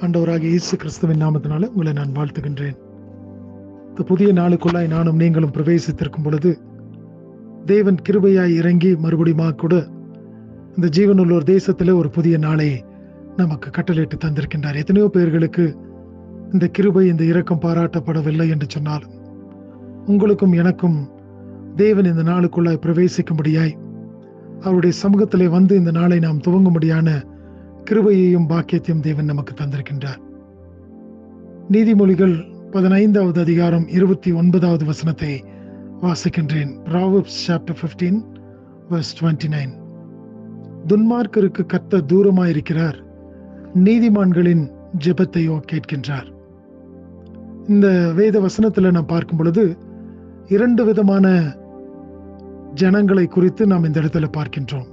ஆண்டவராகிய இயேசு கிறிஸ்துவின் நாமத்தினால உங்களை நான் வாழ்த்துகின்றேன். இந்த புதிய நாளுக்குள்ளாய் நானும் நீங்களும் பிரவேசித்திருக்கும் பொழுது தேவன் கிருபையாய் இறங்கி மறுபடியும் கூட இந்த ஜீவனுள்ளோர் தேசத்தில் ஒரு புதிய நாளை நமக்கு கட்டளையிட்டு தந்திருக்கின்றார். எத்தனையோ பேர்களுக்கு இந்த கிருபை, இந்த இரக்கம் பாராட்டப்படவில்லை என்று சொன்னாலும் உங்களுக்கும் எனக்கும் தேவன் இந்த நாளுக்குள்ளாய் பிரவேசிக்கும்படியாய் அவருடைய சமூகத்திலே வந்து இந்த நாளை நாம் துவங்கும்படியான கிருபையையும் பாக்கியத்தையும் தேவன் நமக்கு தந்திருக்கின்றார். நீதிமொழிகள் 15வது அதிகாரம் 29வது வசனத்தை வாசிக்கின்றேன். Proverbs chapter 15 verse 29. துன்மார்க்கருக்கு கர்த்தர் தூரமாயிருக்கிறார், நீதிமான்களின் ஜெபத்தையோ கேட்கின்றார். இந்த வேத வசனத்துல நாம் பார்க்கும் பொழுது இரண்டு விதமான ஜனங்களை குறித்து நாம் இந்த இடத்துல பார்க்கின்றோம்,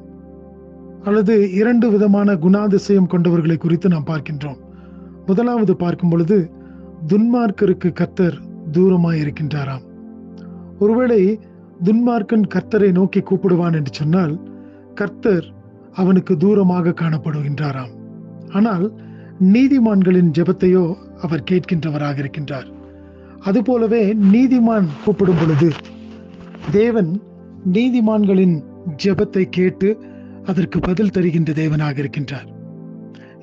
அல்லது இரண்டு விதமான குணாதிசயம் கொண்டவர்களை குறித்து நாம் பார்க்கின்றோம். முதலாவது பார்க்கும் பொழுது துன்மார்க்கருக்கு கர்த்தர் தூரமாய் இருக்கின்றாராம். ஒருவேளை துன்மார்க்கன் கர்த்தரை நோக்கி கூப்பிடுவான் என்று சொன்னால் கர்த்தர் அவனுக்கு தூரமாக காணப்படுகின்றாராம். ஆனால் நீதிமான்களின் ஜெபத்தையோ அவர் கேட்கின்றவராக இருக்கின்றார். அதுபோலவே நீதிமான் கூப்பிடும் பொழுது தேவன் நீதிமான்களின் ஜெபத்தை கேட்டு அதற்கு பதில் தருகின்ற தேவனாக இருக்கின்றார்.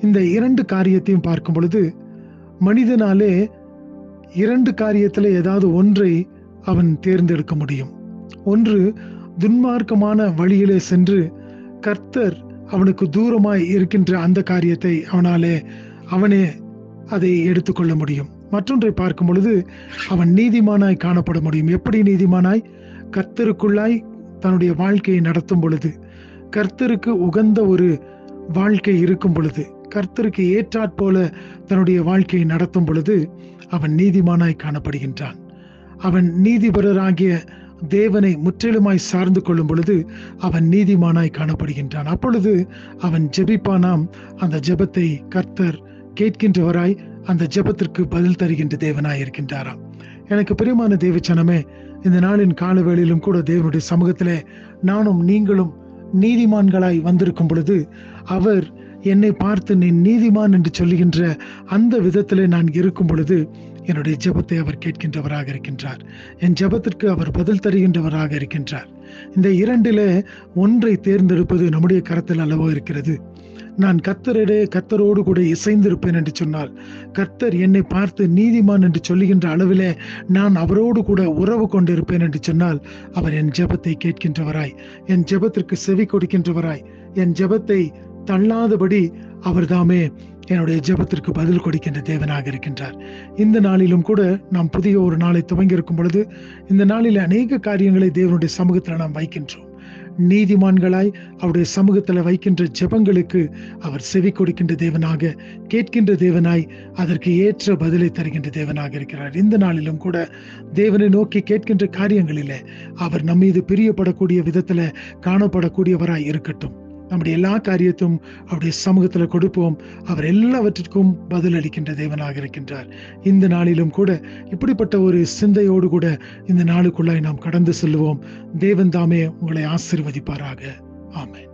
இந்த இரண்டு காரியத்தையும் பார்க்கும் பொழுது மனிதனாலே இரண்டு காரியத்தில் ஏதாவது ஒன்றை அவன் தேர்ந்தெடுக்க முடியும். ஒன்று, துன்மார்க்கமான வழியிலே சென்று கர்த்தர் அவனுக்கு தூரமாய் இருக்கின்ற அந்த காரியத்தை அவனே அதை எடுத்துக்கொள்ள முடியும். மற்றொன்றை பார்க்கும் பொழுது அவன் நீதிமானாய் காணப்பட முடியும். எப்படி நீதிமானாய்? கர்த்தருக்குள்ளாய் தன்னுடைய வாழ்க்கையை நடத்தும் பொழுது, கர்த்தருக்கு உகந்த ஒரு வாழ்க்கை இருக்கும் பொழுது, கர்த்தருக்கு ஏற்றாற் போல தன்னுடைய வாழ்க்கையை நடத்தும் பொழுது அவன் நீதிமானாய் காணப்படுகின்றான். அவன் நீதிபரராகிய தேவனை முற்றிலுமாய் சார்ந்து கொள்ளும் பொழுது அவன் நீதிமானாய் காணப்படுகின்றான். அப்பொழுது அவன் ஜெபிப்பானாம். அந்த ஜெபத்தை கர்த்தர் கேட்கின்றவராய் அந்த ஜெபத்திற்கு பதில் தருகின்ற தேவனாய் இருக்கின்றாராம். எனக்கு பிரியமான தேவச்சனமே, இந்த நாளின் காலவேளையிலும் கூட தேவனுடைய சமூகத்திலே நானும் நீங்களும் நீதிமான்களாய் வந்திருக்கும் பொழுது அவர் என்னை பார்த்து நீ நீதிமான் என்று சொல்லுகின்ற அந்த விதத்திலே நான் இருக்கும் பொழுது என்னுடைய ஜெபத்தை அவர் கேட்கின்றவராக இருக்கின்றார். என் ஜெபத்திற்கு அவர் பதில் தருகின்றவராக இருக்கின்றார். இந்த இரண்டிலே ஒன்றை தேர்ந்தெடுப்பது நம்முடைய கரத்தில் அல்லவோ இருக்கிறது. நான் கர்த்தரோடு கூட இசைந்திருப்பேன் என்று சொன்னால், கர்த்தர் என்னை பார்த்து நீதிமான் என்று சொல்லுகின்ற அளவிலே நான் அவரோடு கூட உறவு கொண்டிருப்பேன் என்று சொன்னால் அவர் என் ஜெபத்தை கேட்கின்றவராய், என் ஜெபத்திற்கு செவி கொடுக்கின்றவராய், என் ஜெபத்தை தள்ளாதபடி அவர் தாமே என்னுடைய ஜெபத்திற்கு பதில் கொடுக்கின்ற தேவனாக இருக்கின்றார். இந்த நாளிலும் கூட நாம் புதிய ஒரு நாளை துவங்கி இருக்கும் பொழுது இந்த நாளில் அநேக காரியங்களை தேவனுடைய சமூகத்தில் நாம் வைக்கின்றோம். நீதிமான்களாய் அவருடைய சமூகத்தில் வைக்கின்ற ஜெபங்களுக்கு அவர் செவி கொடுக்கின்ற தேவனாக, கேட்கின்ற தேவனாய், அதற்கு ஏற்ற பதிலை தருகின்ற தேவனாக இருக்கிறார். இந்த நாளிலும் கூட தேவனை நோக்கி கேட்கின்ற காரியங்களிலே அவர் நம்மீது பிரியப்படக்கூடிய விதத்துல காணப்படக்கூடியவராய் இருக்கட்டும். நம்முடைய எல்லா காரியத்தும் அவருடைய சமூகத்தில் கொடுப்போம். அவர் எல்லாவற்றிற்கும் பதில் அளிக்கின்ற தேவனாக இருக்கின்றார். இந்த நாளிலும் கூட இப்படிப்பட்ட ஒரு சிந்தையோடு கூட இந்த நாளுக்குள்ளாய் நாம் கடந்து செல்லுவோம். தேவன் தாமே உங்களை ஆசீர்வதிப்பாராக. ஆமென்.